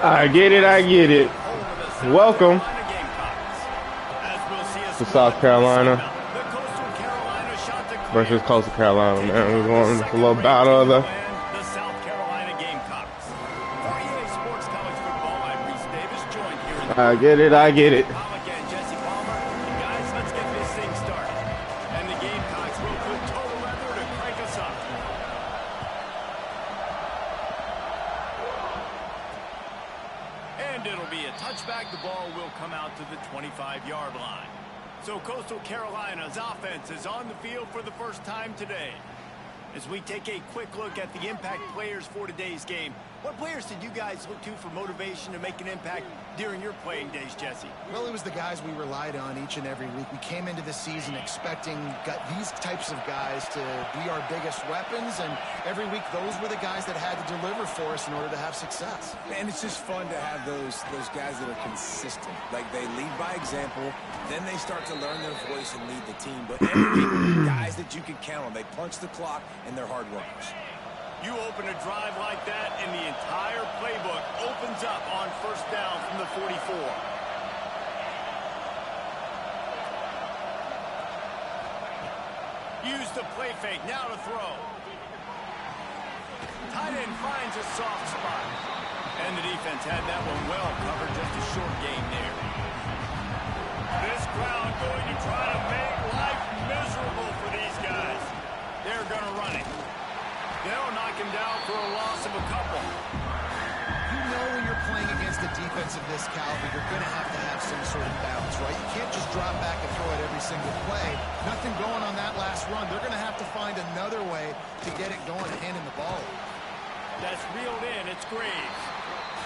I get it, I get it. Welcome to South Carolina versus Coastal Carolina, man. We're going to a little battle of the I get it, I get it. And it'll be a touchback. The ball will come out to the 25-yard line. So Coastal Carolina's offense is on the field for the first time today. As we take a quick look at the impact players for today's game, what players did you guys look to for motivation to make an impact during your playing days, Jesse? Well, it was the guys we relied on each and every week. We came into the season expecting these types of guys to be our biggest weapons, and every week those were the guys that had to deliver for us in order to have success. And it's just fun to have those guys that are consistent. Like, they lead by example, then they start to learn their voice and lead the team. But every week, guys that you can count on, they punch the clock and they're hard workers. You open a drive like that, and the entire playbook opens up on first down from the 44. Use the play fake, now to throw. Tight end finds a soft spot. And the defense had that one well covered, just a short gain there. This crowd going to try to make life miserable for these guys. They're going to run it. They'll knock him down for a loss of a couple. You know when you're playing against a defense of this caliber, you're going to have some sort of balance, right? You can't just drop back and throw it every single play. Nothing going on that last run. They're going to have to find another way to get it going and handing the ball. That's reeled in. It's Graves.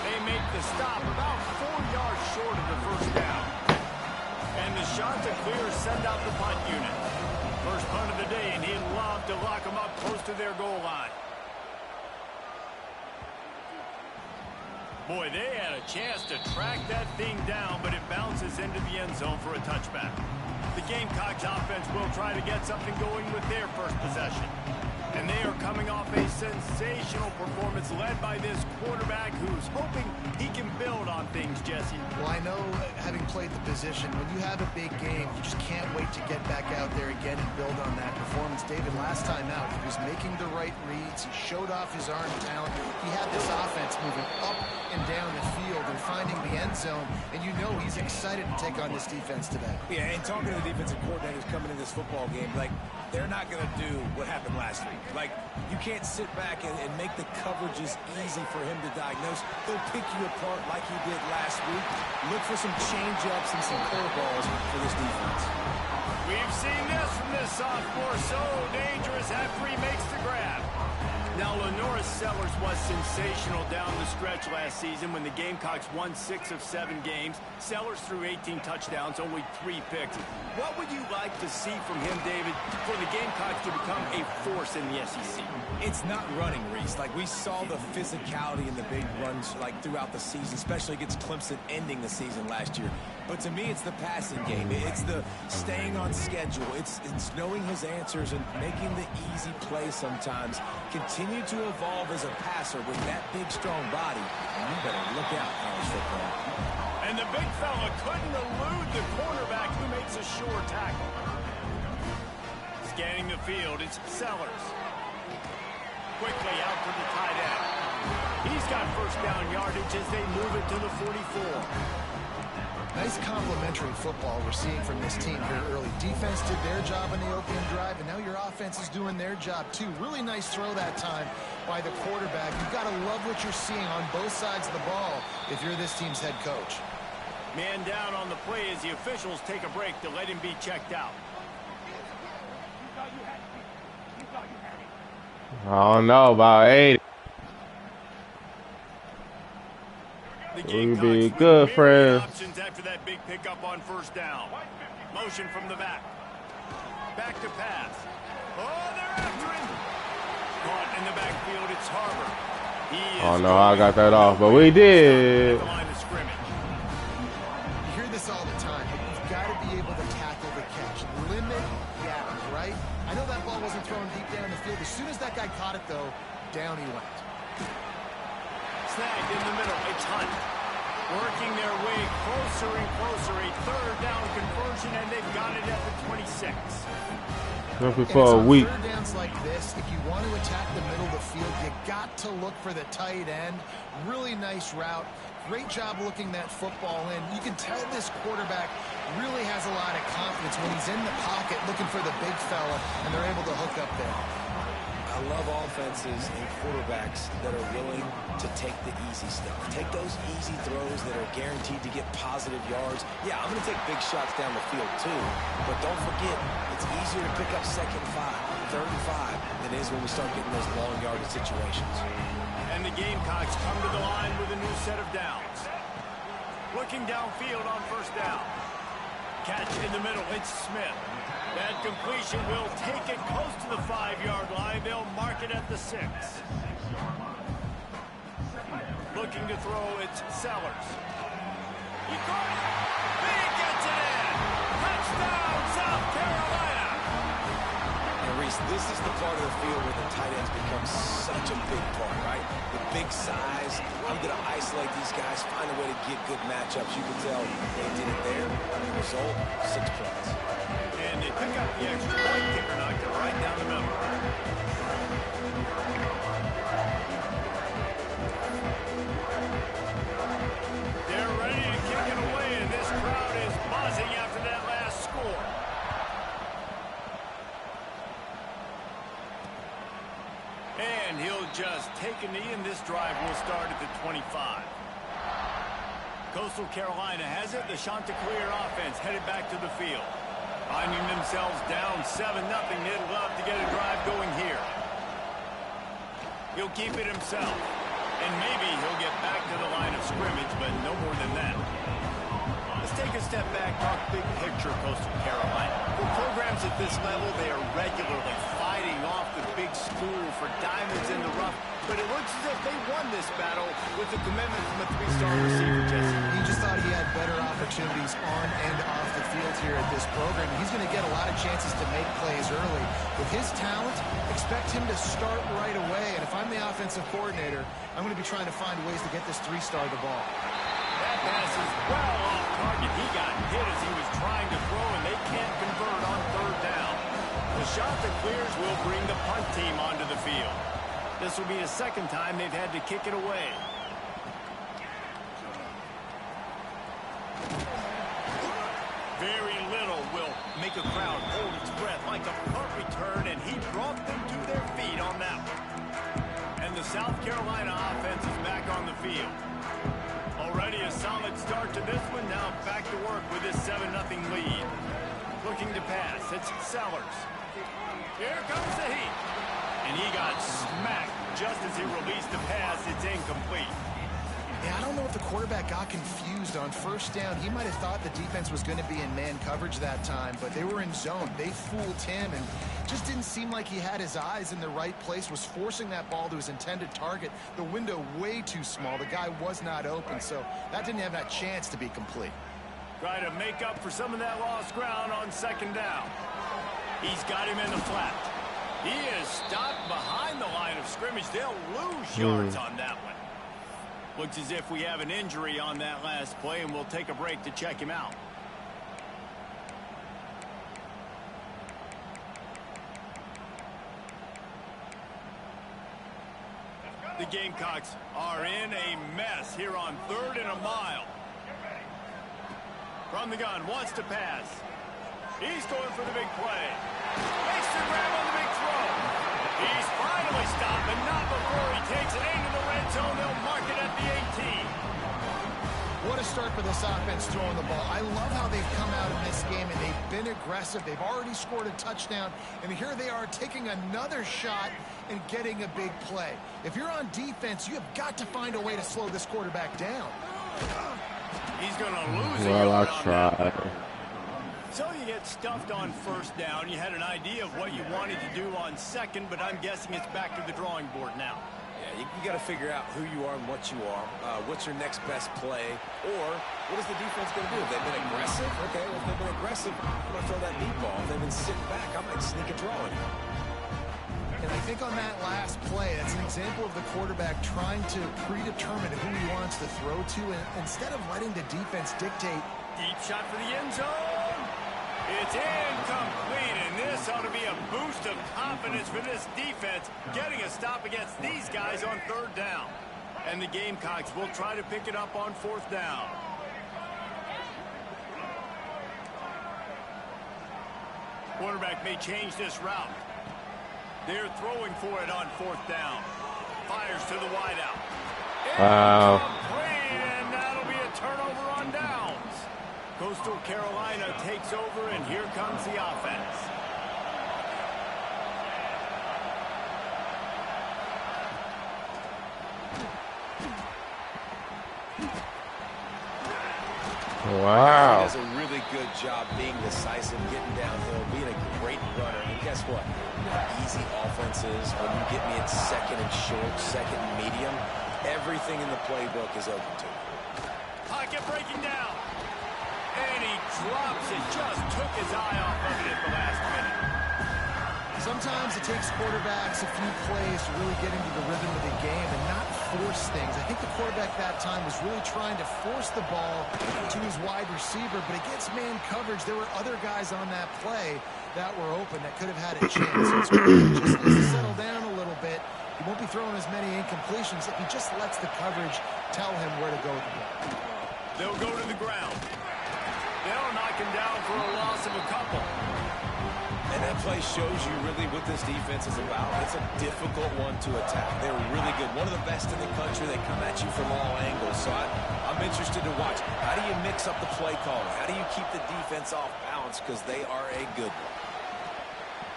They make the stop about 4 yards short of the first down. And the shot to clear send out the punt unit. First punt of the day, and he'd love to lock them up close to their goal line. Boy, they had a chance to track that thing down, but it bounces into the end zone for a touchback. The Gamecocks offense will try to get something going with their first possession. And they are coming off a sensational performance led by this quarterback who's hoping he can build on things, Jesse. Well, I know, having played the position, when you have a big game, you just can't wait to get back out there again and build on that performance. David, last time out, he was making the right reads. He showed off his arm talent. He had this offense moving up and down the field and finding the end zone. And you know he's excited to take on this defense today. Yeah, and talking to the defensive coordinators coming in this football game, like, they're not going to do what happened last week. Like, you can't sit back and make the coverages easy for him to diagnose. They'll pick you apart like he did last week. Look for some change-ups and some curveballs for this defense. We've seen this from this sophomore, so dangerous after he makes the grab. Now, Lenora Sellers was sensational down the stretch last season when the Gamecocks won 6 of 7 games. Sellers threw 18 touchdowns, only 3 picks. What would you like to see from him, David, for the Gamecocks to become a force in the SEC? It's not running, Reese. Like, we saw the physicality in the big runs, like, throughout the season, especially against Clemson ending the season last year. But to me, it's the passing game. It's the staying on schedule. It's knowing his answers and making the easy play sometimes. Continue to evolve as a passer with that big, strong body. And you better look out, college football. And the big fella couldn't elude the cornerback who makes a sure tackle. Scanning the field, it's Sellers. Quickly out to the tight end. He's got first down yardage as they move it to the 44. Nice complimentary football we're seeing from this team here early. Defense did their job on the opening drive, and now your offense is doing their job too. Really nice throw that time by the quarterback. You've got to love what you're seeing on both sides of the ball if you're this team's head coach. Man down on the play as the officials take a break to let him be checked out. I don't know about 80. We'll be good, friends. Options after that big pickup on first down. Motion from the back. Back to pass. Oh, they're after him. Caught in the backfield, it's Harbor. Oh no, I got that off, but we did. You hear this all the time, but you've got to be able to tackle the catch. Limit gap, right? I know that ball wasn't thrown deep down the field. As soon as that guy caught it, though, down he went. snagged in the middle. It's Hunt working their way closer and closer. A third down conversion, and they've got it at the 26. Looking for a week. Third downs like this, if you want to attack the middle of the field, you got to look for the tight end. Really nice route. Great job looking that football in. You can tell this quarterback really has a lot of confidence when he's in the pocket looking for the big fella, and they're able to hook up there. I love offenses and quarterbacks that are willing to take the easy stuff. Take those easy throws that are guaranteed to get positive yards. Yeah, I'm going to take big shots down the field too, but don't forget, it's easier to pick up 2nd and 5, 3rd and 5 than it is when we start getting those long yardage situations. And the Gamecocks come to the line with a new set of downs. Looking downfield on first down. Catch in the middle, it's Smith. That completion will take it close to the 5-yard line. They'll mark it at the 6. Looking to throw, it's Sellers. He caught it. He gets it in. Touchdown, South Carolina. And Reese, this is the part of the field where the tight ends become such a big part, right? The big size. I'm going to isolate these guys, find a way to get good matchups. You can tell they did it there. The result, 6 points. And they pick up the extra point. Kicker knocked it right down the middle. They're ready to kick it away, and this crowd is buzzing after that last score. And he'll just take a knee, and this drive will start at the 25. Coastal Carolina has it. The Chanticleer offense headed back to the field. Finding themselves down 7-0, they'd love to get a drive going here. He'll keep it himself. And maybe he'll get back to the line of scrimmage, but no more than that. Let's take a step back, talk big picture, Coastal Carolina. For programs at this level, they are regularly fighting off the big school for diamonds in the rough, but it looks as if they won this battle with the commitment from a 3-star receiver, Jesse. He just thought he had better opportunities on and off the field here at this program. He's going to get a lot of chances to make plays early. With his talent, expect him to start right away, and if I'm the offensive coordinator, I'm going to be trying to find ways to get this 3-star the ball. That pass is well off target. He got hit as he was trying to throw, and they can't convert on 3rd down. The Chanticleers will bring the punt team onto the field. This will be the 2nd time they've had to kick it away. Very little will make a crowd hold its breath like a punt return, and he brought them to their feet on that one. And the South Carolina offense is back on the field. Already a solid start to this one. Now back to work with this 7-0 lead. Looking to pass. It's Sellers. Here comes the heat. And he got smacked just as he released the pass. It's incomplete. Yeah, I don't know if the quarterback got confused on 1st down. He might have thought the defense was going to be in man coverage that time, but they were in zone. They fooled him, and just didn't seem like he had his eyes in the right place, was forcing that ball to his intended target. The window way too small. The guy was not open, so that didn't have that chance to be complete. Try to make up for some of that lost ground on 2nd down. He's got him in the flat. He is stopped behind the line of scrimmage. They'll lose yards on that one. Looks as if we have an injury on that last play, and we'll take a break to check him out. The Gamecocks are in a mess here on 3rd and a mile. From the gun, wants to pass. He's going for the big play. Makes the grab on the big throw. He's finally stopped, but not before he takes it into the red zone. They'll mark it at the 18. What a start for this offense throwing the ball. I love how they've come out in this game, and they've been aggressive. They've already scored a touchdown, and here they are taking another shot and getting a big play. If you're on defense, you have got to find a way to slow this quarterback down. He's going to lose Well, I on tried. that. So you get stuffed on 1st down. You had an idea of what you wanted to do on 2nd, but I'm guessing it's back to the drawing board now. Yeah, you got to figure out who you are and what you are. What's your next best play? Or what is the defense going to do? If they've been aggressive, okay, well, if they've been aggressive, I'm going to throw that deep ball. If they've been sitting back, I might sneak a draw in. And I think on that last play, that's an example of the quarterback trying to predetermine who he wants to throw to, and instead of letting the defense dictate. Deep shot for the end zone. It's incomplete, and this ought to be a boost of confidence for this defense, getting a stop against these guys on 3rd down. And the Gamecocks will try to pick it up on 4th down. Quarterback may change this route. They're throwing for it on 4th down. Fires to the wideout. Wow. And that'll be a turnover on downs. Coastal Carolina takes over, and here comes the offense. Wow. He does a really good job being decisive, getting downhill, being a great runner. And guess what? Easy offenses, when you get me at 2nd and short, 2nd and medium, everything in the playbook is open to you. Pocket breaking down. And he drops it. Just took his eye off of it at the last minute. Sometimes it takes quarterbacks a few plays to really get into the rhythm of the game and not force things. I think the quarterback that time was really trying to force the ball to his wide receiver, but against man coverage, there were other guys on that play that were open that could have had a chance. So it's just needs to settle down a little bit. He won't be throwing as many incompletions if he just lets the coverage tell him where to go with the ball. They'll go to the ground. They'll knock him down for a loss of a couple. And that play shows you really what this defense is about. It's a difficult one to attack. They're really good. One of the best in the country. They come at you from all angles. So I'm interested to watch. How do you mix up the play calling? How do you keep the defense off balance? Because they are a good one.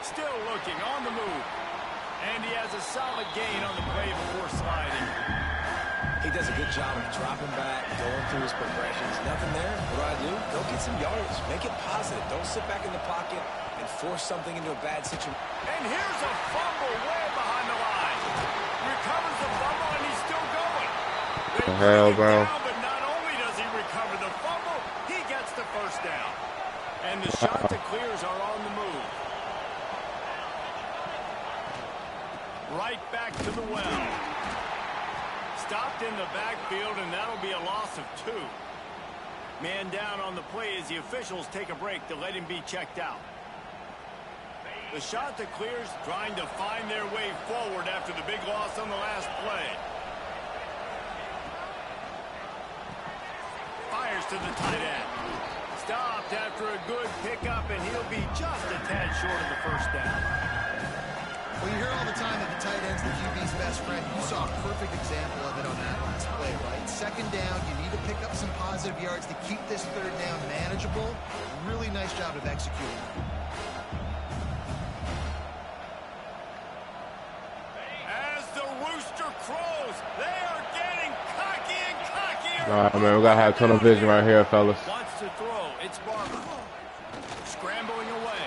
Still looking on the move. And he has a solid gain on the play before sliding. He does a good job of dropping back, going through his progressions. Nothing there. What do? Go get some yardage. Make it positive. Don't sit back in the pocket and force something into a bad situation. And here's a fumble way behind the line. Recovers the fumble, and he's still going. The hell, bro. Down, but not only does he recover the fumble, he gets the 1st down. And the shot to clears are on the move. Right back to the well. Stopped in the backfield, and that'll be a loss of 2. Man down on the play as the officials take a break to let him be checked out. The shot that clears, trying to find their way forward after the big loss on the last play. Fires to the tight end. Stopped after a good pickup, and he'll be just a tad short of the 1st down. Well, you hear all the time that the tight end's the QB's best friend. You saw a perfect example of it on that last play, right? 2nd down, you need to pick up some positive yards to keep this 3rd down manageable. Really nice job of executing. As the rooster crows, they are getting cocky and cockier. All right, man, we gotta have tunnel vision right here, fellas. Wants to throw. It's Barber. Scrambling away.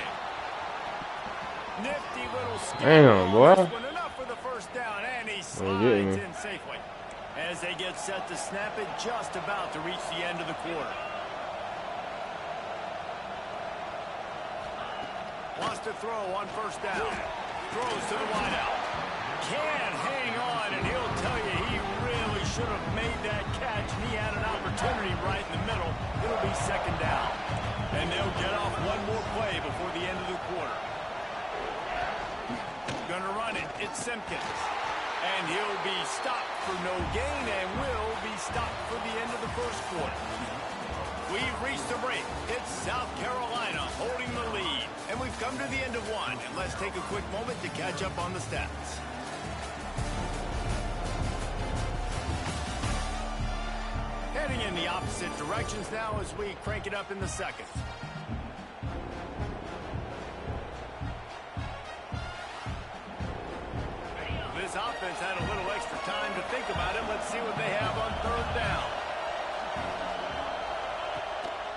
Nifty little skip. Damn, boy. Enough for the 1st down, and he slides in safely. As they get set to snap it, just about to reach the end of the quarter. Wants to throw on 1st down. Throws to the wideout. Can't hang on, and he'll tell you he really should have made that catch, and he had an opportunity right in the middle. It'll be 2nd down. And they'll get off one more play before the end of the quarter. Gonna run it. It's Simpkins. And he'll be stopped for no gain and will be stopped for the end of the 1st quarter. We've reached the break. It's South Carolina holding the lead. And we've come to the end of one. And let's take a quick moment to catch up on the stats. Heading in the opposite directions now as we crank it up in the 2nd. This offense had a little extra time to think about it. Let's see what they have on 3rd down.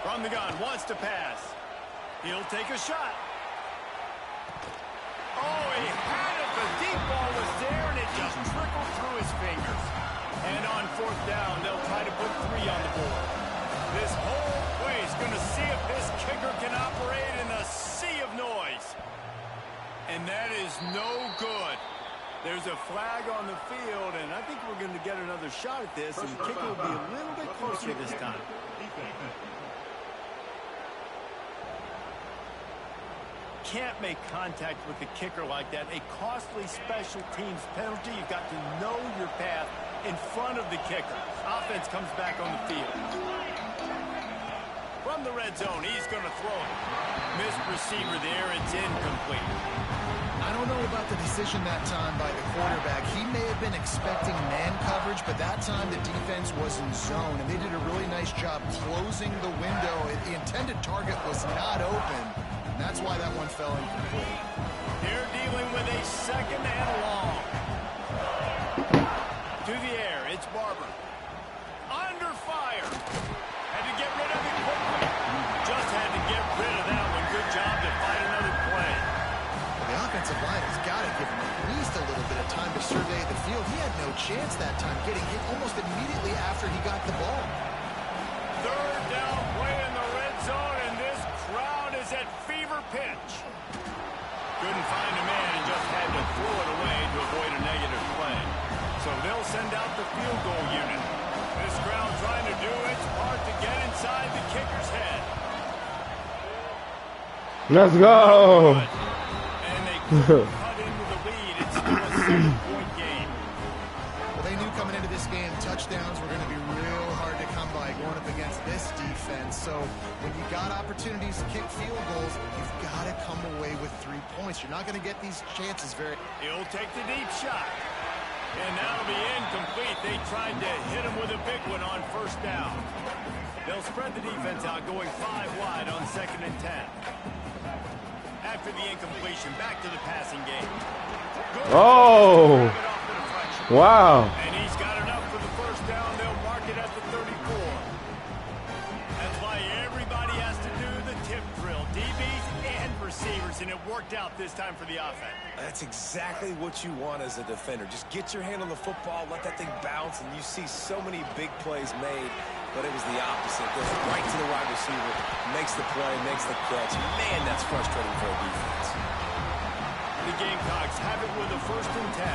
From the gun, wants to pass. He'll take a shot. Oh, he had it. The deep ball was there, and it just trickled through his fingers. And on 4th down, they'll try to put 3 on the board. This whole play is going to see if this kicker can operate in a sea of noise. And that is no good. there's a flag on the field, and I think we're going to get another shot at this, and the kicker will be a little bit closer this time. Can't make contact with the kicker like that. A costly special teams penalty. You've got to know your path in front of the kicker. Offense comes back on the field. From the red zone, he's going to throw it. Missed receiver there. It's incomplete. I don't know about the decision that time by the quarterback. He may have been expecting man coverage, but that time the defense was in zone, and they did a really nice job closing the window. The intended target was not open, and that's why that one fell incomplete. They're dealing with a second and long. To the air, it's Barber. Under fire. Had to get rid of it quickly. Just had to get rid of that one. Good job to find another play. The offensive line has got to give him at least a little bit of time to survey the field. He had no chance that time, getting hit almost immediately after he got the ball. Third down play in the red zone, and this crowd is at fever pitch. Couldn't find a man and just had to throw it away to avoid a negative play. So they'll send out the field goal unit. This crowd trying to do its part to get inside the kicker's head. Let's go. And they couldn't cut into the lead. It's still a 7-point game. Well, they knew coming into this game touchdowns were going to be real hard to come by going up against this defense. So when you got opportunities to kick field goals, you've got to come away with 3 points. You're not going to get these chances very... He'll take the deep shot. And that'll be incomplete. They tried to hit him with a big one on first down. They'll spread the defense out, going 5 wide on 2nd and 10. After the incompletion, back to the passing game. Oh! Wow. And he's got enough for the first down. They'll mark it at the 34. That's why everybody has to do the tip drill. DBs and receivers, and it worked out this time for the offense. That's exactly what you want as a defender. Just get your hand on the football, let that thing bounce, and you see so many big plays made. But it was the opposite. Goes right to the wide receiver, makes the play, makes the catch. Man, that's frustrating for a defense. The Gamecocks have it with a 1st and 10.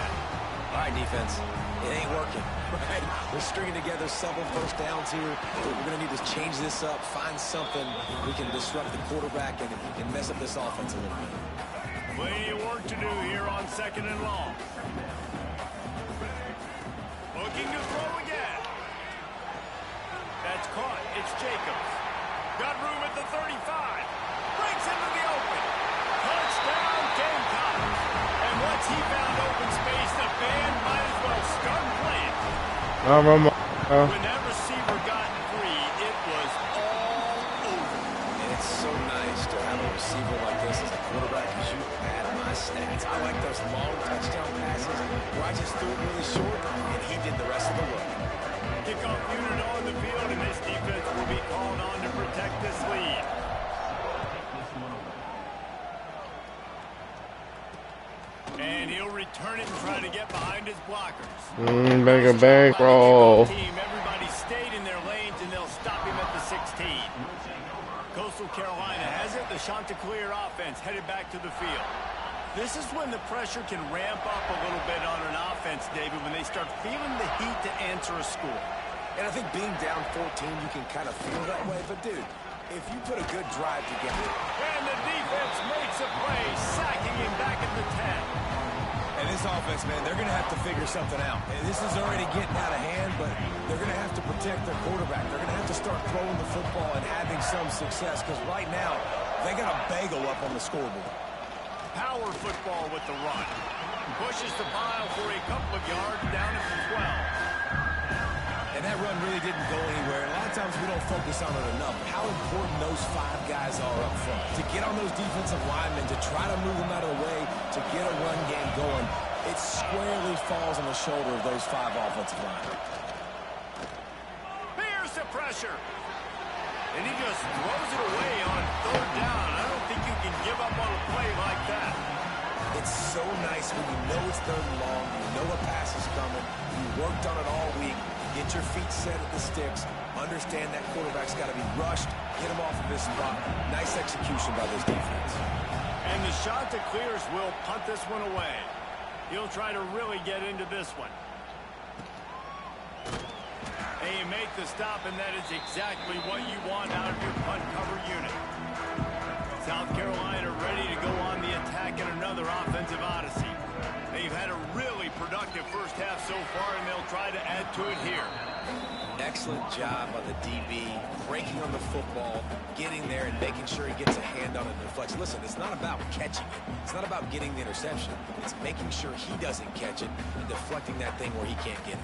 All right, defense. It ain't working, right? We're stringing together several first downs here. But we're going to need to change this up, find something we can disrupt the quarterback and mess up this offense a little bit. Plenty of work to do here on 2nd and long. Looking to throw again. That's caught. It's Jacobs. Got room at the 35. Breaks into the open. Touchdown, Gamecocks. And once he found open space, the band might as well start playing. When that receiver got free, it was all over. And it's so nice to have a receiver like this as a quarterback because you add my stats. I like those long touchdown passes where I just threw it really short and he did the rest of the work. Kickoff unit on the field, and this defense will be called on to protect this lead. And he'll return it and try to get behind his blockers. Make a bankroll. Everybody stayed in their lanes, and they'll stop him at the 16. Coastal Carolina has it. The Chanticleer offense headed back to the field. This is when the pressure can ramp up a little bit on an offense, David, when they start feeling the heat to answer a score. And I think being down 14, you can kind of feel that way. But, dude, if you put a good drive together. And the defense makes a play, sacking him back at the 10. And this offense, man, they're going to have to figure something out. And this is already getting out of hand, but they're going to have to protect their quarterback. They're going to have to start throwing the football and having some success because right now they got a bagel up on the scoreboard. Power football with the run. Pushes the pile for a couple of yards down at the 12. And that run really didn't go anywhere. A lot of times we don't focus on it enough. How important those 5 guys are up front. To get on those defensive linemen, to try to move them out of the way, to get a run game going, it squarely falls on the shoulder of those 5 offensive linemen. Here's the pressure. And he just throws it away on 3rd down. I don't think you can give up on a play like that. It's so nice when you know it's 3rd and long, you know a pass is coming, you worked on it all week, get your feet set at the sticks, understand that quarterback's got to be rushed, get him off of his spot. Nice execution by this defense. And the Chanticleers will punt this one away. He'll try to really get into this one. And you make the stop, and that is exactly what you want out of your punt cover unit. South Carolina ready to go on the attack in another offensive odyssey. They've had a really productive first half so far, and they'll try to add to it here. Excellent job by the DB, breaking on the football, getting there and making sure he gets a hand on it and deflects. Listen, it's not about catching it. It's not about getting the interception. It's making sure he doesn't catch it and deflecting that thing where he can't get it.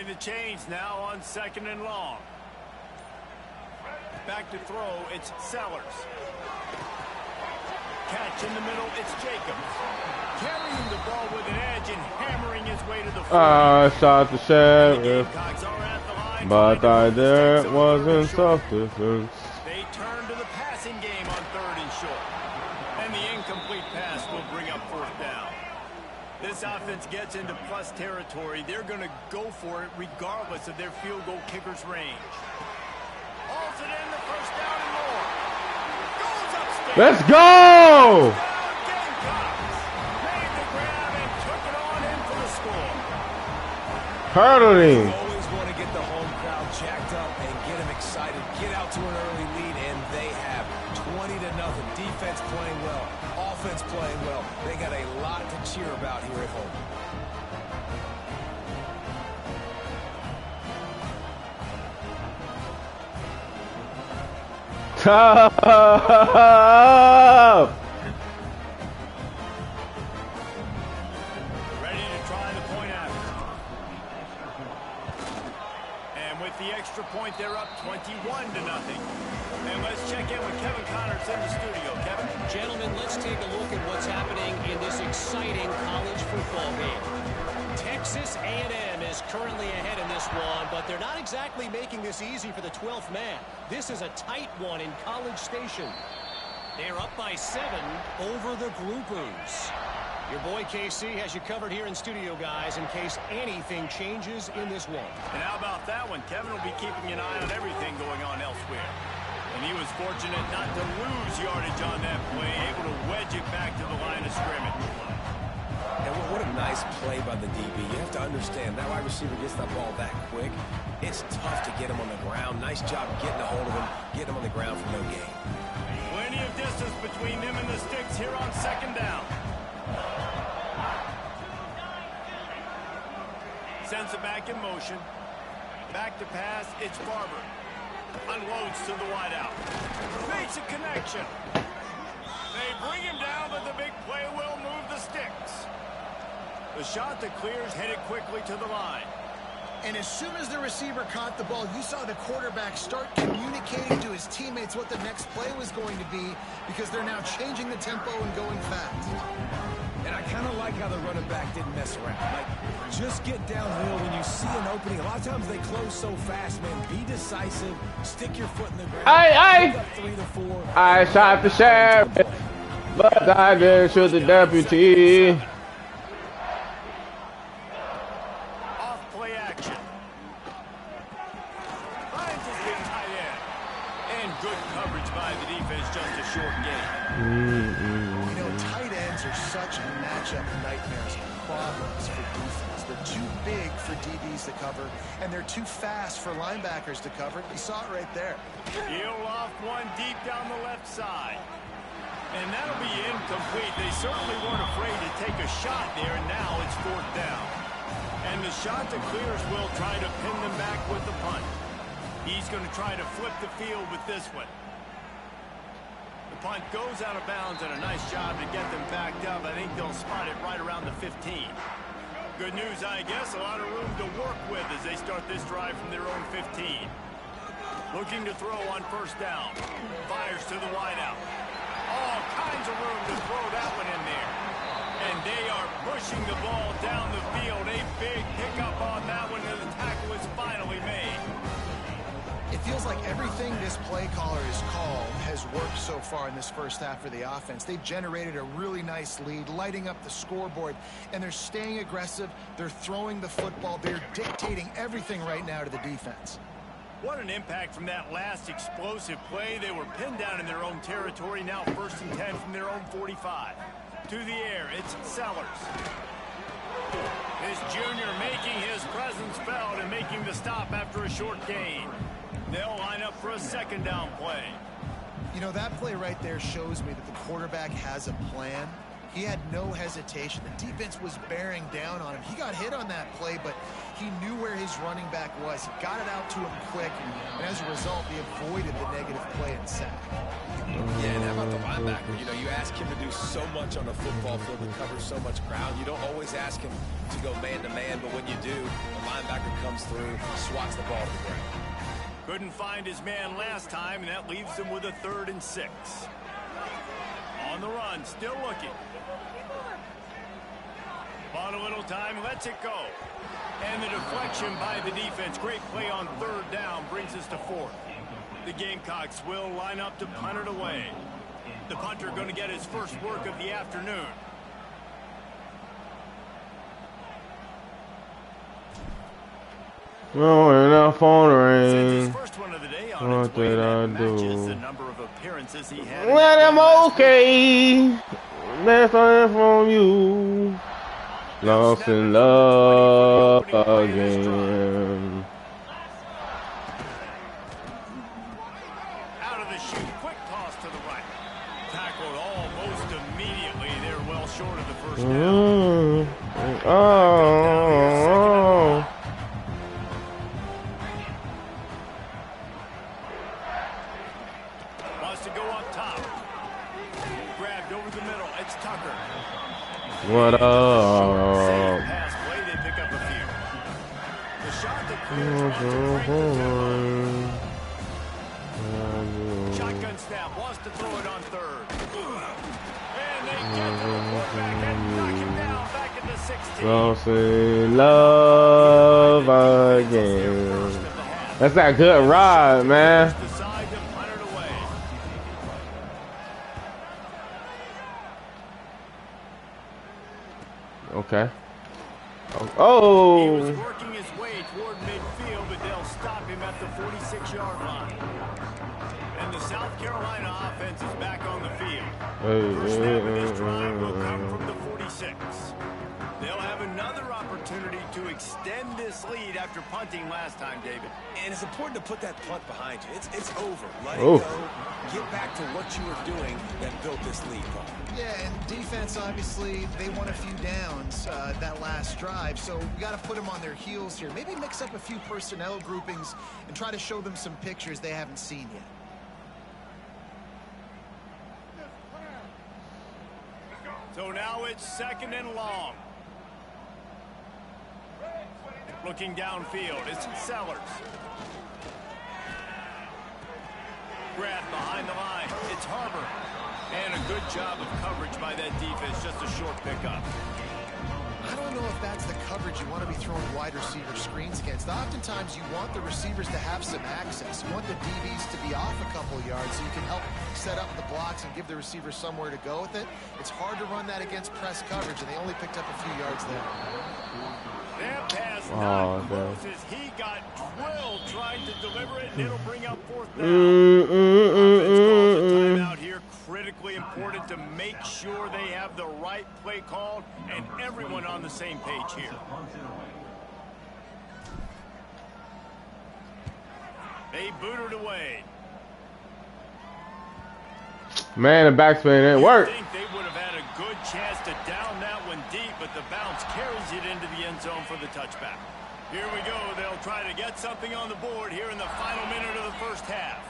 The change now on 2nd and long. Back to throw, it's Sellers. Catch in the middle, it's Jacobs. Carrying the ball with an edge and hammering his way to the field. I shot the sheriff, but there wasn't self-defense. They turn to the passing game on 3rd and short. And the incomplete pass will bring up 4th down. This offense gets into plus territory. They're going to go for it regardless of their field goal kicker's range. Hauls it in, the 1st down and more. Goes upstairs. Let's go! Gamecocks made the grab and took it on in for the score. Hurdled him. Always want to get the home crowd jacked up and get them excited. Get out to an early lead, and they have 20-0. Defense playing well. Offense playing well. They got a lot to cheer about here at home. Ready to try the point after. And with the extra point, they're up 21-0. And let's check in with Kevin Connors in the studio. Kevin? Gentlemen, let's take a look at what's happening in this exciting college football game. Texas A&M is currently ahead in this one, but they're not exactly making this easy for the 12th man. This is a tight one in College Station. They're up by 7 over the Groupers. Your boy KC has you covered here in studio, guys, in case anything changes in this one. And how about that one? Kevin will be keeping an eye on everything going on elsewhere. And he was fortunate not to lose yardage on that play, able to wedge it back to the line of scrimmage. And what a nice play by the DB. You have to understand, that wide receiver gets that ball that quick. It's tough to get him on the ground. Nice job getting a hold of him, getting him on the ground for no gain. Plenty of distance between them and the sticks here on 2nd down. Sends it back in motion. Back to pass, it's Barber. Unloads to the wideout. Makes a connection. They bring him down, but the big play will move the sticks. The shot that clears headed quickly to the line. And as soon as the receiver caught the ball, you saw the quarterback start communicating to his teammates what the next play was going to be, because they're now changing the tempo and going fast. And I kind of like how the running back didn't mess around. Like, just get downhill when you see an opening. A lot of times they close so fast, man. Be decisive. Stick your foot in the ground. I 3 to 4. I shot the sheriff, but I didn't shoot the deputy. Off play action. Finds his big tight end. And good coverage by the defense, just a short gain. You know, tight ends are such matchup nightmares and problems for defense. They're too big for DBs to cover, and they're too fast for linebackers to cover. You saw it right there. He'll off one deep down the left side. And that'll be incomplete. They certainly weren't afraid to take a shot there, and now it's 4th down. And the shot that clears will try to pin them back with the punt. He's going to try to flip the field with this one. The punt goes out of bounds, and a nice job to get them backed up. I think they'll spot it right around the 15. Good news, I guess. A lot of room to work with as they start this drive from their own 15. Looking to throw on 1st down. Fires to the wideout. All kinds of room to throw that one in there. And they are pushing the ball down the field. A big pickup on that one, and the tackle is finally made. It feels like everything this play caller has called has worked so far in this first half for the offense. They've generated a really nice lead, lighting up the scoreboard, and they're staying aggressive. They're throwing the football. They're dictating everything right now to the defense. What an impact from that last explosive play. They were pinned down in their own territory. Now 1st and 10 from their own 45. To the air, it's Sellers. This junior making his presence felt and making the stop after a short gain. They'll line up for a 2nd down play. You know, that play right there shows me that the quarterback has a plan. He had no hesitation. The defense was bearing down on him. He got hit on that play, but he knew where his running back was. He got it out to him quick, and as a result, he avoided the negative play and sack. Yeah, and how about the linebacker? You know, you ask him to do so much on a football field and cover so much ground. You don't always ask him to go man-to-man, but when you do, the linebacker comes through, swats the ball to the ground. Couldn't find his man last time, and that leaves him with a 3rd and 6. On the run, still looking. Bought a little time, lets it go. And the deflection by the defense. Great play on 3rd down brings us to 4th. The Gamecocks will line up to punt it away. The punter going to get his first work of the afternoon. No enough on the ring. First one of the day on What its way did I matches do? the number of appearances he had. Let him okay. That's all from you. Lost in love again. Out of the chute, quick toss to the right. Tackled almost immediately. They're well short of the first down. Oh. Wants to go up top. Grabbed over the middle. It's Tucker. What up? Pass play, they pick up a few. The shot that clears shotgun snap, wants to throw it on 3rd. And they get to the quarterback and knock him down back at the 16. Lost in love again. That's that good ride, man. Decide to punt it away. Okay. He was Oh. working his way toward midfield, but they'll stop him at the 46-yard line. And the South Carolina offense is back on the field. First snap of this drive will come from the 46. They'll have another opportunity to extend this lead after punting last time, David. And it's important to put that punt behind you. It's over. Let it Oh. go. Get back to what you were doing that built this lead, Paul. Yeah, and defense, obviously, they won a few downs that last drive, so we got to put them on their heels here. Maybe mix up a few personnel groupings and try to show them some pictures they haven't seen yet. So now it's 2nd and long. Looking downfield, it's Sellers. Grabbed behind the line, it's Harbor. And a good job of coverage by that defense, just a short pickup. I don't know if that's the coverage you want to be throwing wide receiver screens against. Oftentimes, you want the receivers to have some access. You want the DBs to be off a couple yards so you can help set up the blocks and give the receivers somewhere to go with it. It's hard to run that against press coverage, and they only picked up a few yards there. That pass not close as he got drilled trying to deliver it, and it'll bring up 4th down. Offense calls a timeout here. Critically important to make sure they have the right play called and everyone on the same page here. They booted away. Man, the backspin didn't work. I think they would have had a good chance to down that one deep, but the bounce carries it into the end zone for the touchback. Here we go. They'll try to get something on the board here in the final minute of the first half.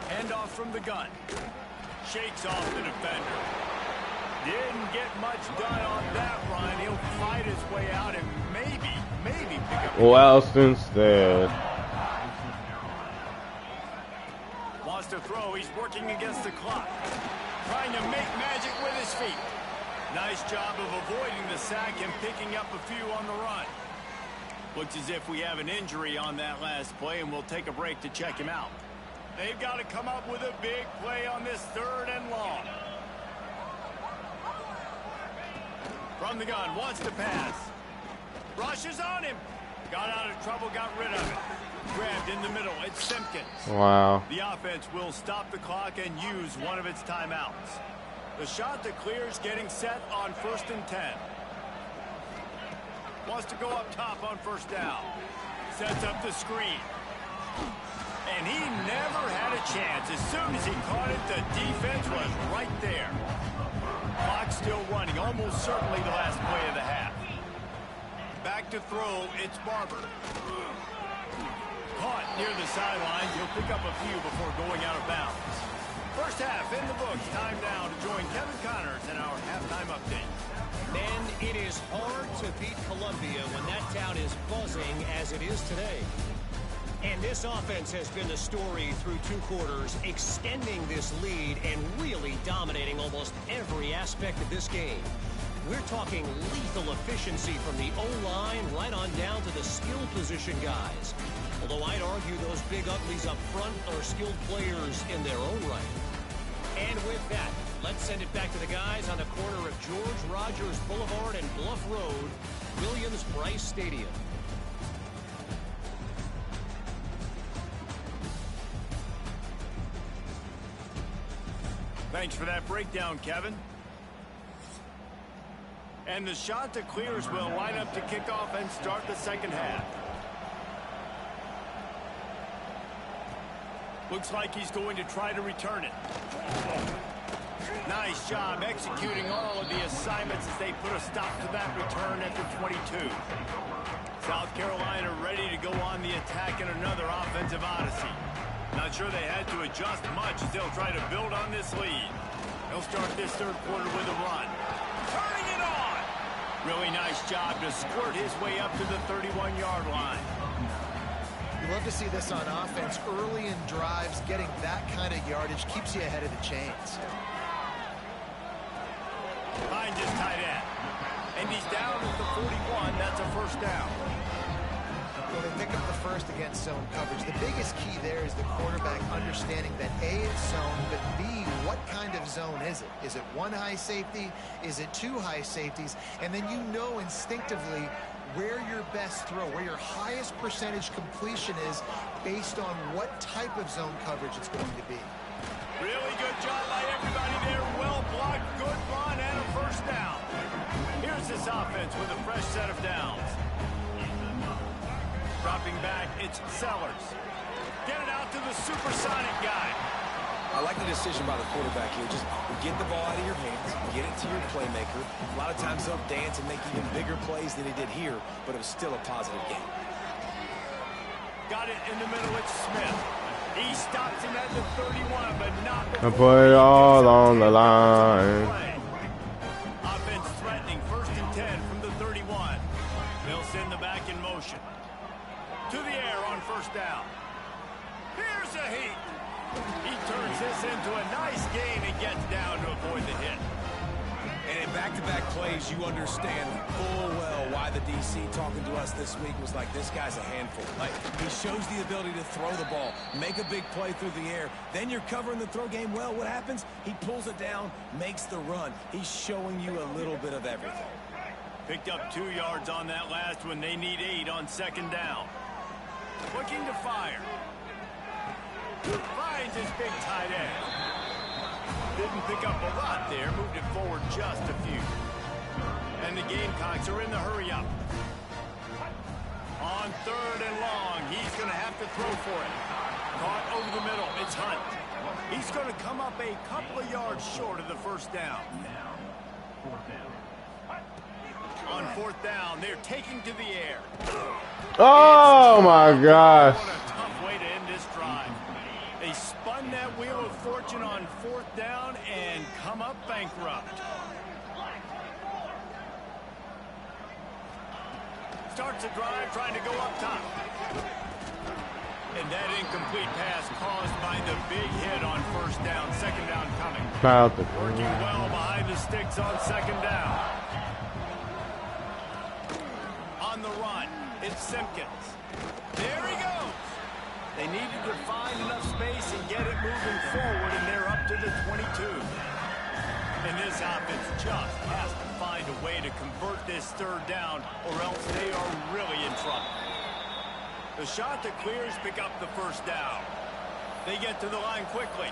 Handoff from the gun. Shakes off the defender. Didn't get much done on that run. He'll fight his way out and maybe pick up. Well, instead. Wants to throw. He's working against the clock. Trying to make magic with his feet. Nice job of avoiding the sack and picking up a few on the run. Looks as if we have an injury on that last play, and we'll take a break to check him out. They've got to come up with a big play on this 3rd and long. From the gun, wants to pass. Rushes on him. Got out of trouble, got rid of it. Grabbed in the middle, it's Simpkins. Wow. The offense will stop the clock and use one of its timeouts. The shot that clears getting set on 1st and 10. Wants to go up top on 1st down. Sets up the screen. And he never had a chance. As soon as he caught it, the defense was right there. Clock still running, almost certainly the last play of the half. Back to throw, it's Barber. Caught near the sidelines. He'll pick up a few before going out of bounds. First half in the books. Time now to join Kevin Connors in our halftime update. Men, it is hard to beat Columbia when that town is buzzing as it is today. And this offense has been the story through 2 quarters, extending this lead and really dominating almost every aspect of this game. We're talking lethal efficiency from the O-line right on down to the skill position guys. Although I'd argue those big uglies up front are skilled players in their own right. And with that, let's send it back to the guys on the corner of George Rogers Boulevard and Bluff Road, Williams-Brice Stadium. Thanks for that breakdown, Kevin. And the shot that clears will line up to kick off and start the second half. Looks like he's going to try to return it. Nice job executing all of the assignments as they put a stop to that return at the 22. South Carolina ready to go on the attack in another offensive odyssey. Not sure they had to adjust much as they'll try to build on this lead. They'll start this 3rd quarter with a run. Turning it on! Really nice job to squirt his way up to the 31-yard line. You love to see this on offense. Early in drives, getting that kind of yardage keeps you ahead of the chains. Finds his tight end. And he's down at the 41. That's a 1st down. Well, they pick up the first against zone coverage. The biggest key there is the quarterback understanding that A, it's zone, but B, what kind of zone is it? Is it 1 high safety? Is it 2 high safeties? And then you know instinctively where your best throw, where your highest percentage completion is based on what type of zone coverage it's going to be. Really good job by everybody there. Well blocked, good run, and a 1st down. Here's this offense with a fresh set of downs. Dropping back, it's Sellers. Get it out to the supersonic guy. I like the decision by the quarterback here. Just get the ball out of your hands, get it to your playmaker. A lot of times they'll dance and make even bigger plays than he did here, but it was still a positive game. Got it in the middle, it's Smith. He stops him at the 31, but not before. I put it all on the line. Offense threatening, 1st and 10 from the 31. They'll send the back in motion. To the air on 1st down. Here's a heat. He turns this into a nice gain and gets down to avoid the hit. And in back-to-back plays, you understand full well why the DC talking to us this week was like, this guy's a handful. Like, he shows the ability to throw the ball, make a big play through the air. Then you're covering the throw game well. What happens? He pulls it down, makes the run. He's showing you a little bit of everything. Picked up 2 yards on that last one. They need 8 on 2nd down. Looking to fire. Finds his big tight end. Didn't pick up a lot there. Moved it forward just a few. And the Gamecocks are in the hurry-up. On 3rd and long, he's going to have to throw for it. Caught over the middle. It's Hunt. He's going to come up a couple of yards short of the 1st down. On 4th down, they're taking to the air. Oh my gosh. What a tough way to end this drive. They spun that wheel of fortune on 4th down and come up bankrupt. Starts a drive trying to go up top. And that incomplete pass caused by the big hit on 1st down. 2nd down coming. Working well behind the sticks on 2nd down. On the run, It's Simpkins. There he goes. They needed to find enough space and get it moving forward, and they're up to the 22. And this offense just has to find a way to convert this third down, or else they are really in trouble. The shot that clears pick up the first down. They get to the line quickly.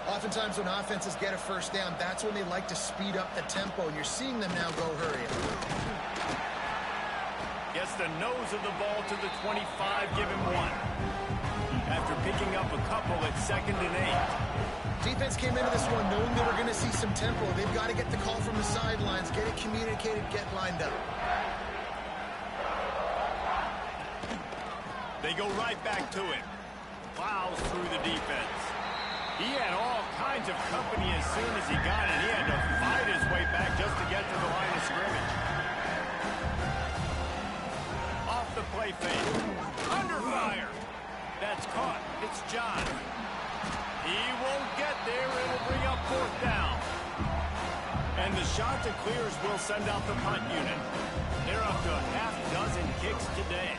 Oftentimes when offenses get a first down, that's when they like to speed up the tempo, and you're seeing them now go hurry. Gets the nose of the ball to the 25, give him one. After picking up a couple at 2nd and 8. Defense came into this one knowing they were going to see some tempo. They've got to get the call from the sidelines, get it communicated, get lined up. They go right back to him. Plows through the defense. He had all kinds of company as soon as he got it. He had to fight his way back just to get to the line of scrimmage. Off the play fake. Under fire. That's caught. It's John. He won't get there. It'll bring up 4th down. And the shot that clears will send out the punt unit. They're up to a half dozen kicks today.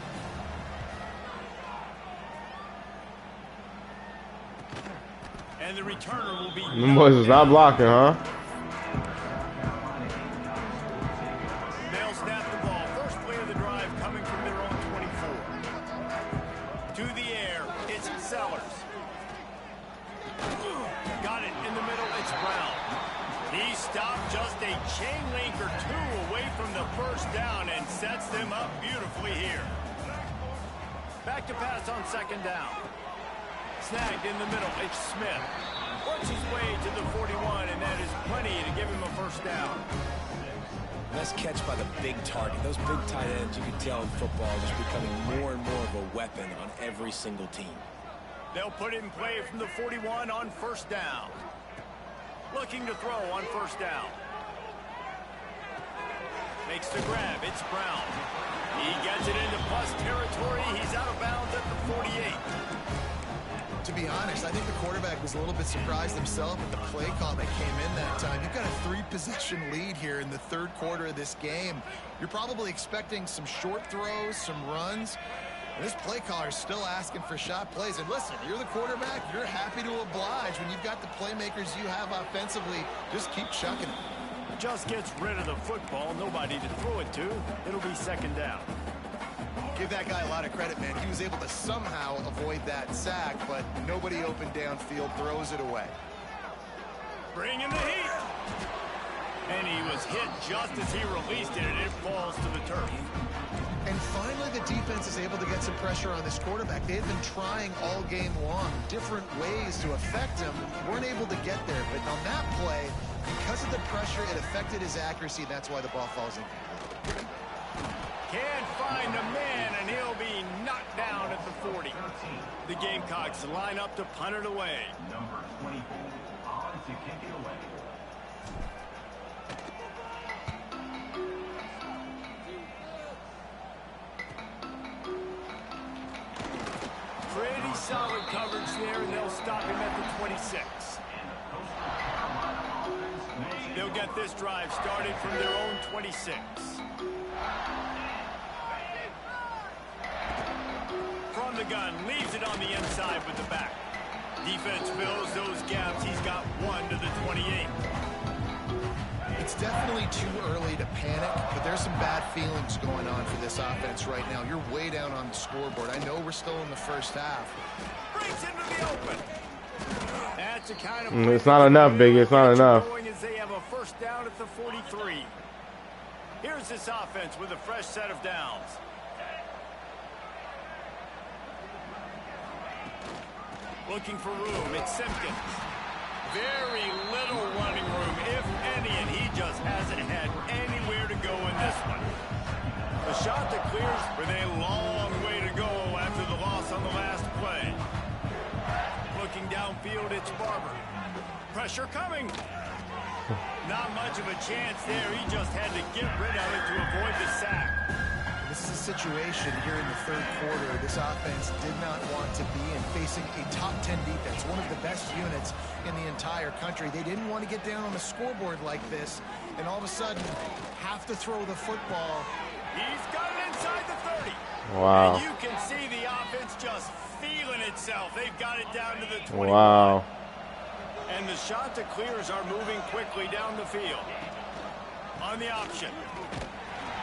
And the returner will be... Them boys is not blocking, huh? They'll snap the ball. First play of the drive coming from their own 24. To the air, it's Sellers. Got it in the middle, it's Brown. He stopped just a chain link or two away from the first down and sets them up beautifully here. Back to pass on 2nd down. Snagged in the middle, it's Smith. Works his way to the 41, and that is plenty to give him a first down. Nice catch by the big target. Those big tight ends, you can tell in football, just becoming more and more of a weapon on every single team. They'll put it in play from the 41 on 1st down. Looking to throw on 1st down. Makes the grab, it's Brown. He gets it into plus territory. He's out of bounds at the 48. To be honest, I think the quarterback was a little bit surprised himself at the play call that came in that time. You've got a 3-possession lead here in the 3rd quarter of this game. You're probably expecting some short throws, some runs. And this play caller is still asking for shot plays. And listen, you're the quarterback. You're happy to oblige. When you've got the playmakers you have offensively, just keep chucking it. Just gets rid of the football. Nobody to throw it to. It'll be 2nd down. Give that guy a lot of credit, man. He was able to somehow avoid that sack, but nobody open downfield, throws it away. Bring in the heat. And he was hit just as he released it, and it falls to the turf. And finally, the defense is able to get some pressure on this quarterback. They had been trying all game long, different ways to affect him, weren't able to get there. But on that play, because of the pressure, it affected his accuracy. That's why the ball falls incomplete. Can't find a man, and he'll be knocked down at the 40. The Gamecocks line up to punt it away. Number 24 on to kick it away. Pretty solid coverage there, and they'll stop him at the 26. They'll get this drive started from their own 26. From the gun, leaves it on the inside with the back. Defense fills those gaps. He's got one to the 28. It's definitely too early to panic, but there's some bad feelings going on for this offense right now. You're way down on the scoreboard. I know we're still in the first half. Breaks into the open. That's the kind of it's not enough, Biggie. It's not enough. As they have a first down at the 43. Here's this offense with a fresh set of downs. Looking for room. It's Simpkins. Very little running room, if any, and he just hasn't had anywhere to go in this one. The shot that clears with a long way to go after the loss on the last play. Looking downfield, it's Barber. Pressure coming. Not much of a chance there. He just had to get rid of it to avoid the sack. This is a situation here in the 3rd quarter this offense did not want to be in, facing a top 10 defense, one of the best units in the entire country. They didn't want to get down on the scoreboard like this and all of a sudden have to throw the football He's got it inside the 30. Wow. And you can see the offense just feeling itself. They've got it down to the 21. Wow. And the shot to clears are moving quickly down the field. On the option.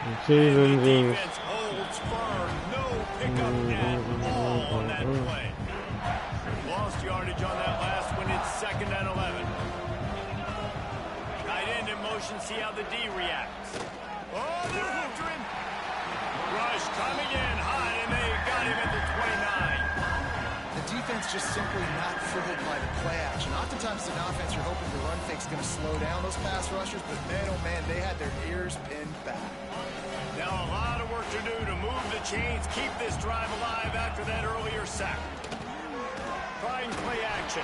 And the defense holds firm. No pickup at all on that play. Lost yardage on that last one. It's 2nd and 11. Tight end in motion. See how the D reacts. Oh, they're after him. Rush coming in hot, and they got him at the 29. The defense just simply not fooled by the play action. Oftentimes, in offense, you're hoping the run fake's going to slow down those pass rushers, but man, oh man, they had their ears pinned back. Now a lot of work to do to move the chains, keep this drive alive after that earlier sack. Trying play action.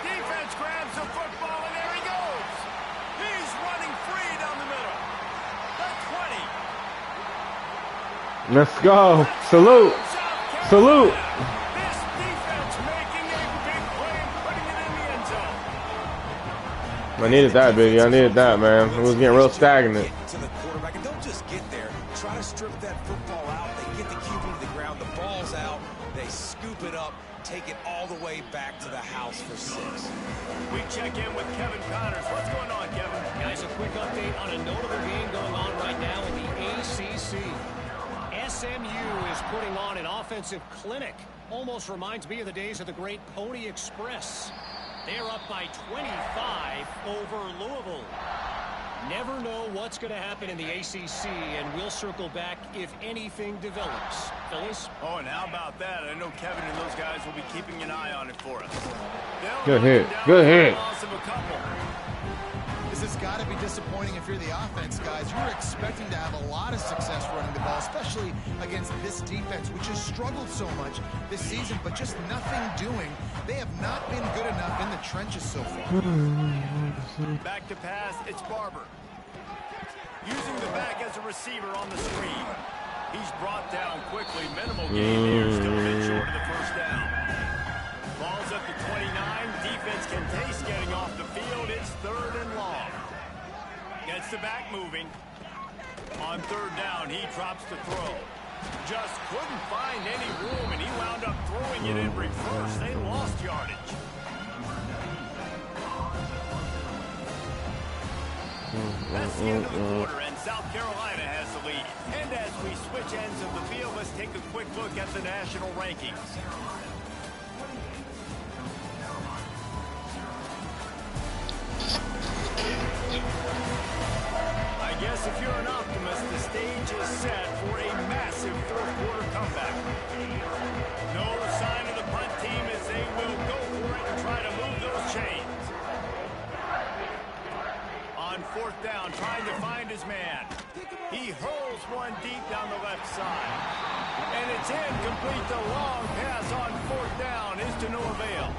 Defense grabs the football, and there he goes. He's running free down the middle. The 20. Let's go. Salute. Salute. This defense making a big play and putting it in the end zone. I needed that, baby. I needed that, man. It was getting real stagnant. Get to the quarterback, and don't just get there. Try to strip that football out. They get the QB to the ground. The ball's out. They scoop it up, take it all the way back to the house for 6. We check in with Kevin Connors. What's going on, Kevin? Guys, a quick update on a notable game going on right now in the ACC. SMU is putting on an offensive clinic. Almost reminds me of the days of the great Pony Express. They're up by 25 over Louisville. Never know what's going to happen in the ACC, and we'll circle back if anything develops. Phyllis? Oh, and how about that? I know Kevin and those guys will be keeping an eye on it for us. Good hit. Good hit. Loss of a couple. This has got to be disappointing if you're the offense, guys. You were expecting to have a lot of success running the ball, especially against this defense, which has struggled so much this season, but just nothing doing. They have not been good enough in the trenches so far. Back to pass, it's Barber. Using the back as a receiver on the screen. He's brought down quickly. Minimal gain here, still a bit short of the first down. Ball's up to 29. Defense can taste getting off the field. It's 3rd and long. Gets the back moving. On 3rd down, he drops to throw. Just couldn't find any room, and he wound up throwing it in reverse. They lost yardage. That's the end of the quarter, and South Carolina has the lead. And as we switch ends of the field, let's take a quick look at the national rankings. I guess if you're an optimist, the stage is set for a massive 4th quarter comeback. No sign of the punt team as they will go for it and try to move those chains. On 4th down, trying to find his man. He hurls one deep down the left side. And it's incomplete. The long pass on 4th down is to no avail.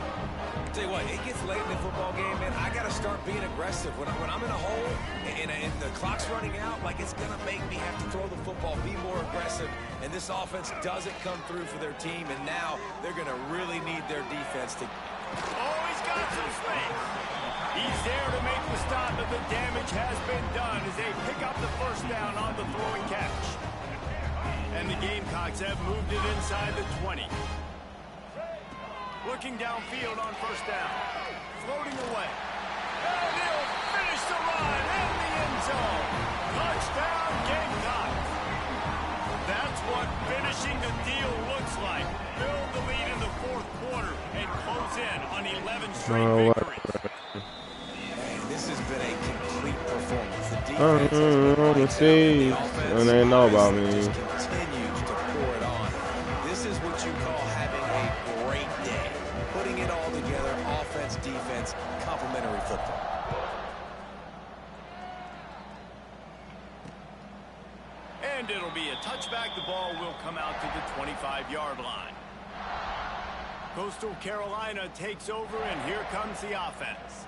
Tell you what, it gets late in the football game, man. I got to start being aggressive. When I'm in a hole and the clock's running out, like it's going to make me have to throw the football, be more aggressive. And this offense doesn't come through for their team, and now they're going to really need their defense to... Oh, he's got some space. He's there to make the stop, but the damage has been done as they pick up the first down on the throwing catch. And the Gamecocks have moved it inside the 20. Looking downfield on 1st down. Floating away. And he'll finish the run in the end zone. Touchdown, Gamecocks. That's what finishing the deal looks like. Build the lead in the 4th quarter and close in on 11 straight victories. This has been a complete performance. The defense and they know about me. just continues to pour it on. This is what you call having a great day. Putting it all together, offense, defense, complementary football. And it'll be a touchback. The ball will come out to the 25-yard line. Coastal Carolina takes over, and here comes the offense.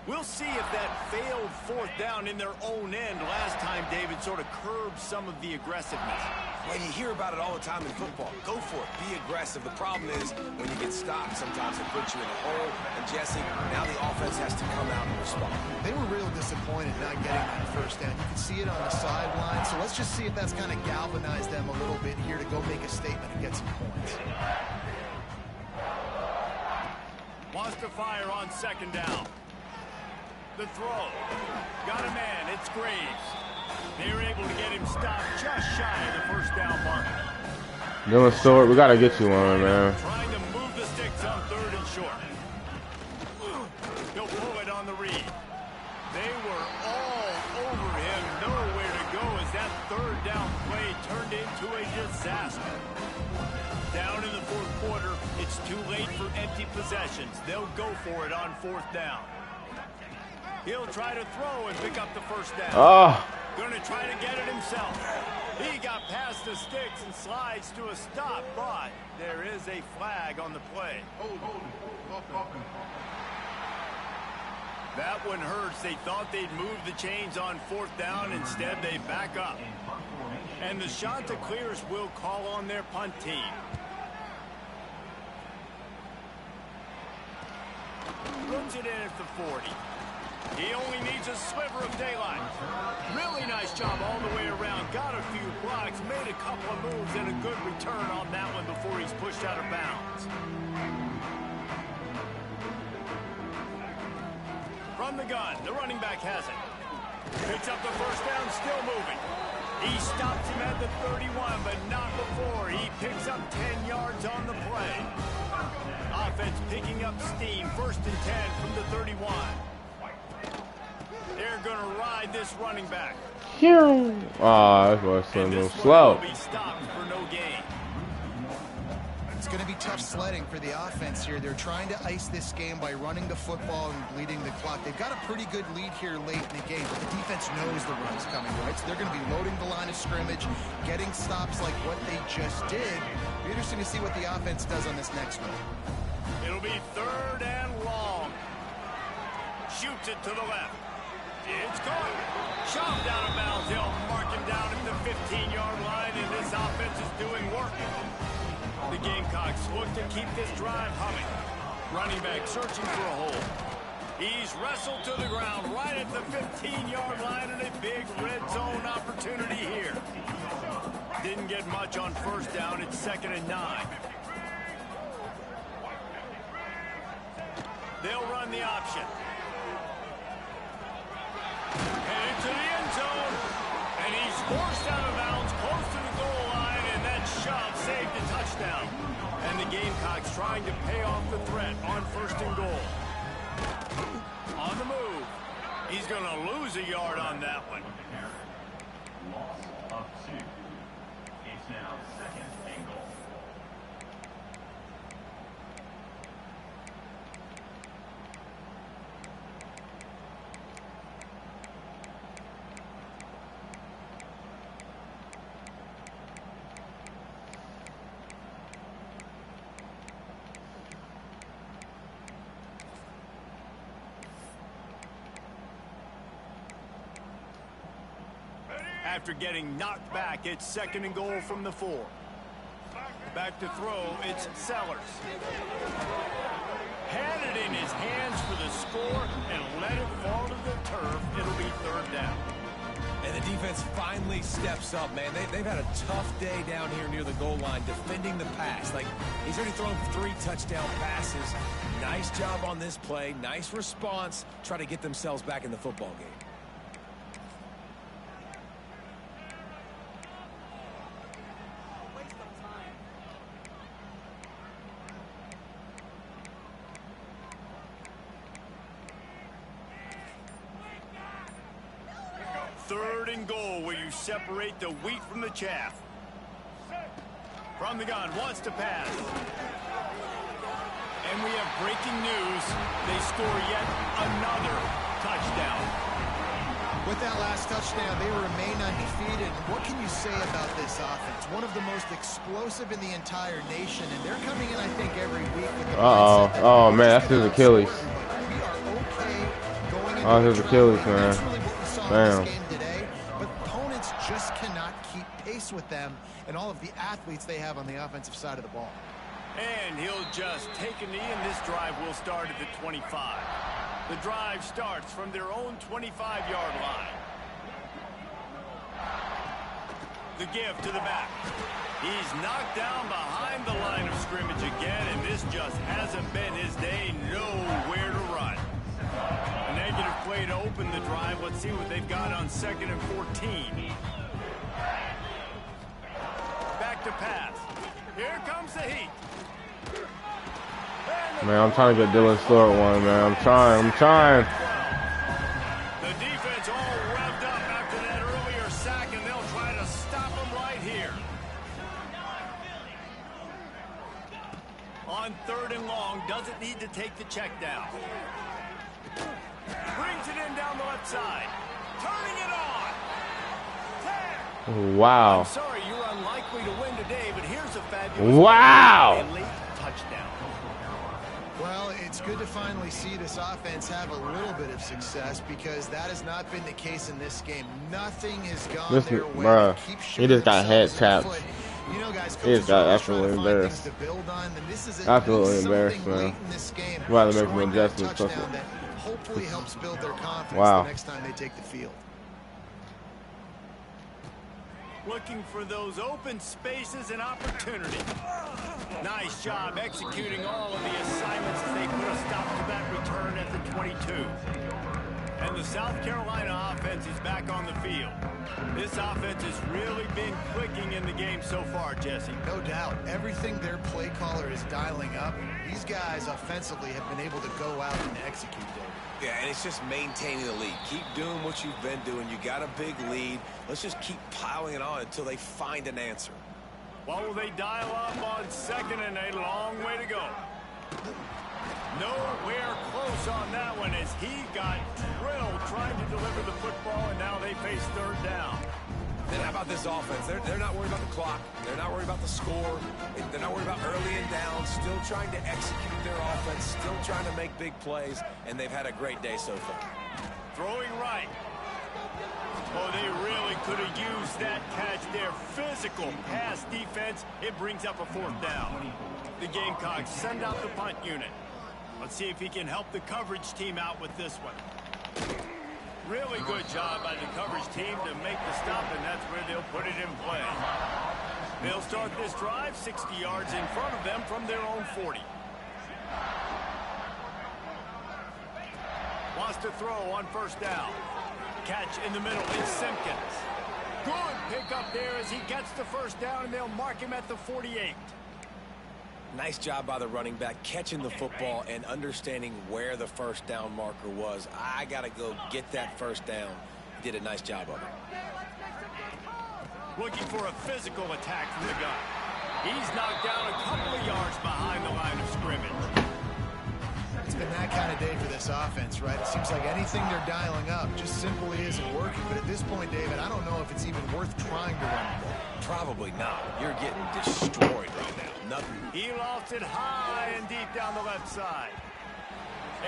We'll see if that failed 4th down in their own end last time, David, sort of curbed some of the aggressiveness. Well, you hear about it all the time in football. Go for it. Be aggressive. The problem is when you get stopped, sometimes it puts you in a hole. And Jesse, now the offense has to come out and respond. They were real disappointed not getting that first down. You can see it on the sideline. So let's just see if that's kind of galvanized them a little bit here to go make a statement and get some points. Wants to fire on second down. The throw. Got a man. It's Graves. They were able to get him stopped just shy of the first down mark. Dylan Stewart, we gotta get you on, man. Trying to move the sticks on third and short. He'll pull it on the read. They were all over him. Nowhere to go as that third down play turned into a disaster. Down in the fourth quarter, it's too late for empty possessions. They'll go for it on fourth down. He'll try to throw and pick up the first down. Going to try to get it himself. He got past the sticks and slides to a stop, but there is a flag on the play. That one hurts. They thought they'd move the chains on fourth down. Instead, they back up. And the Chanticleers will call on their punt team. Puts it in at the 40. He only needs a sliver of daylight. Really nice job all the way around. Got a few blocks, made a couple of moves, and a good return on that one before he's pushed out of bounds. From the gun, the running back has it. Picks up the first down, still moving. He stops him at the 31, but not before. He picks up 10 yards on the play. Offense picking up steam. First and 10 from the 31. They're going to ride this running back. That was a little slow. Will be stopped for no gain. It's going to be tough sledding for the offense here. They're trying to ice this game by running the football and bleeding the clock. They've got a pretty good lead here late in the game, but the defense knows the run's coming, right? So they're going to be loading the line of scrimmage, getting stops like what they just did. It'll be interesting to see what the offense does on this next one. It'll be third and long. Shoots it to the left. It's caught. Shoved out of bounds. They'll mark him down at the 15-yard line, and this offense is doing work. The Gamecocks look to keep this drive humming. Running back searching for a hole. He's wrestled to the ground right at the 15-yard line, and a big red zone opportunity here. Didn't get much on first down. It's 2nd and 9. They'll run the option. Headed to the end zone, and he's forced out of bounds close to the goal line, and that shove saved a touchdown. And the Gamecocks trying to pay off the threat on 1st and goal. On the move. He's going to lose a yard on that one. Loss of 2. It's now 2nd and goal. After getting knocked back, it's 2nd and goal from the 4. Back to throw, it's Sellers. Had it in his hands for the score and let it fall to the turf. It'll be 3rd down. And the defense finally steps up, man. They've had a tough day down here near the goal line defending the pass. Like, he's already thrown 3 touchdown passes. Nice job on this play. Nice response. Try to get themselves back in the football game. Third and goal, where you separate the wheat from the chaff. From the gun, wants to pass. And we have breaking news. They score yet another touchdown. With that last touchdown, they remain undefeated. What can you say about this offense? One of the most explosive in the entire nation, and they're coming in, I think, every week with the mindset that oh man, that's his Achilles. we are okay going into His Achilles, man. That's really what we saw in Damn. this game today. But opponents just cannot keep pace with them and all of the athletes they have on the offensive side of the ball. And he'll just take a knee, and this drive will start at the 25. The drive starts from their own 25-yard line. The give to the back. He's knocked down behind the line of scrimmage again, and this just hasn't been his day. Nowhere to run. A negative play to open the drive. Let's see what they've got on 2nd and 14. Back to pass. Here comes the heat. Man, I'm trying to get Dylan Stewart one, man. I'm trying. The defense all revved up after that earlier sack, and they'll try to stop him right here. On 3rd and long, doesn't need to take the check down. Brings it in down the left side. Turning it on. Wow. I'm sorry, you're unlikely to win today, but here's a fabulous wow. a late touchdown. Well, it's good to finally see this offense have a little bit of success, because that has not been the case in this game. Nothing has gone their way. Bruh, he just got head tapped. You know, guys, he just got absolutely embarrassed. Absolutely embarrassed, man. You got to make some adjustments. That hopefully helps build their confidence the next time they take the field. Looking for those open spaces and opportunity. Nice job executing all of the assignments as they put a stop to that return at the 22. And the South Carolina offense is back on the field. This offense has really been clicking in the game so far, Jesse. No doubt. Everything their play caller is dialing up, these guys offensively have been able to go out and execute, David. Yeah, and it's just maintaining the lead. Keep doing what you've been doing. You got a big lead. Let's just keep piling it on until they find an answer. What will they dial up on 2nd and a long way to go? Nowhere close on that one as he got drilled trying to deliver the football, and now they face 3rd down. Then how about this offense? They're not worried about the clock. They're not worried about the score. They're not worried about early and down. Still trying to execute their offense. Still trying to make big plays. And they've had a great day so far. Throwing right. Oh, they really could have used that catch there. Physical pass defense. It brings up a 4th down. The Gamecocks send out the punt unit. Let's see if he can help the coverage team out with this one. Really good job by the coverage team to make the stop, and that's where they'll put it in play. They'll start this drive 60 yards in front of them from their own 40. Wants to throw on 1st down. Catch in the middle. It's Simpkins. Good pickup there as he gets the 1st down, and they'll mark him at the 48. Nice job by the running back, catching the football and understanding where the 1st down marker was. I got to go get that 1st down. He did a nice job of it. Looking for a physical attack from the gun. He's knocked down a couple of yards behind the line of scrimmage. It's been that kind of day for this offense, right? It seems like anything they're dialing up just simply isn't working. But at this point, David, I don't know if it's even worth trying to run the ball. Probably not. You're getting destroyed right now. Nothing. He lost it high and deep down the left side.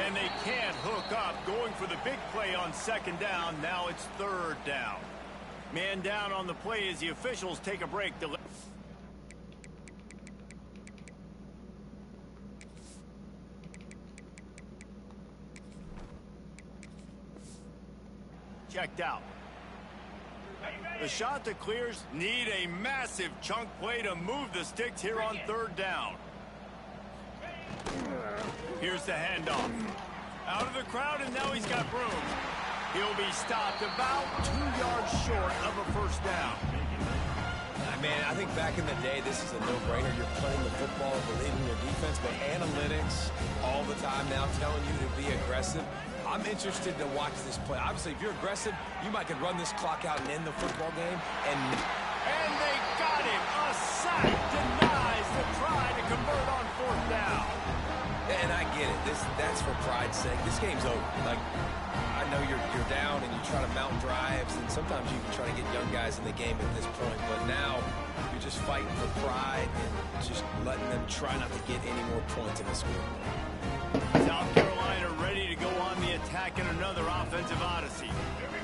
And they can't hook up. Going for the big play on 2nd down. Now it's 3rd down. Man down on the play as the officials take a break. Checked out. The shot that clears need a massive chunk play to move the sticks here on 3rd down. Here's the handoff. Out of the crowd, and now he's got room. He'll be stopped about 2 yards short of a 1st down. Man, I think back in the day, this is a no-brainer. You're playing the football, believing your defense, but analytics all the time now telling you to be aggressive. I'm interested to watch this play. Obviously, if you're aggressive, you might could run this clock out and end the football game. And they got him. A sack denies the try to convert on 4th down. And I get it. That's for pride's sake. This game's over. Like, I know you're down and you try to mount drives, and sometimes you can try to get young guys in the game at this point. But now you're just fighting for pride and just letting them try not to get any more points in the score. South Carolina ready to go on the attack in another offensive odyssey.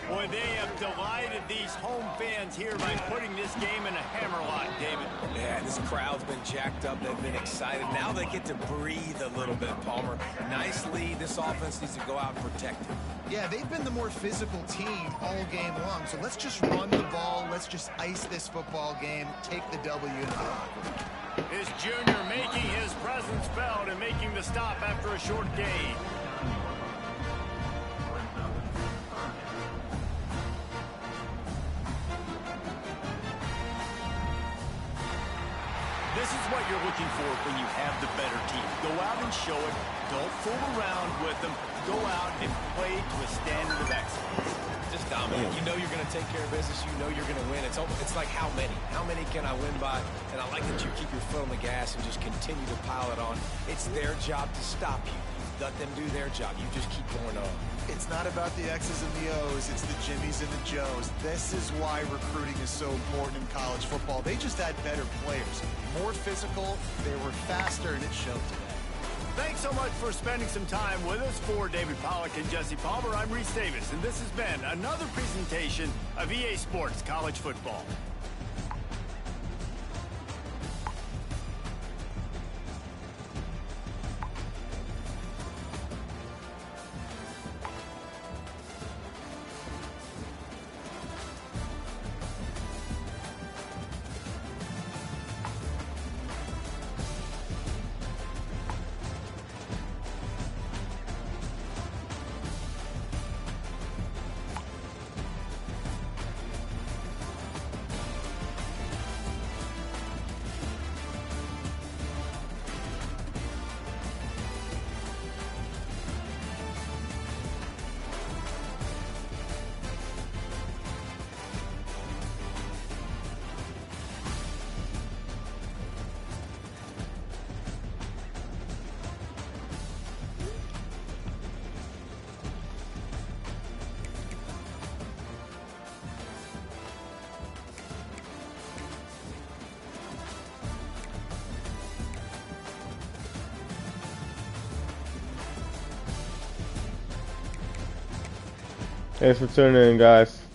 Boy, they have done delighted these home fans here by putting this game in a hammerlock, David. Yeah, this crowd's been jacked up. They've been excited. Now they get to breathe a little bit, Palmer. Nice lead. This offense needs to go out and protect it. Yeah, they've been the more physical team all game long. So let's just run the ball. Let's just ice this football game. Take the W in the locker room. His junior making his presence felt and making the stop after a short gain. This is what you're looking for when you have the better team. Go out and show it. Don't fool around with them. Go out and play to a standard of excellence. Just dominate. You know you're going to take care of business. You know you're going to win. It's like how many? How many can I win by? And I like that you keep your foot on the gas and just continue to pile it on. It's their job to stop you. Let them do their job. You just keep going on. It's not about the X's and the O's. It's the Jimmies and the Joes. This is why recruiting is so important in college football. They just had better players. More physical, they were faster, and it showed today. Thanks so much for spending some time with us. For David Pollack and Jesse Palmer, I'm Reese Davis, and this has been another presentation of EA Sports College Football. Thanks for tuning in, guys.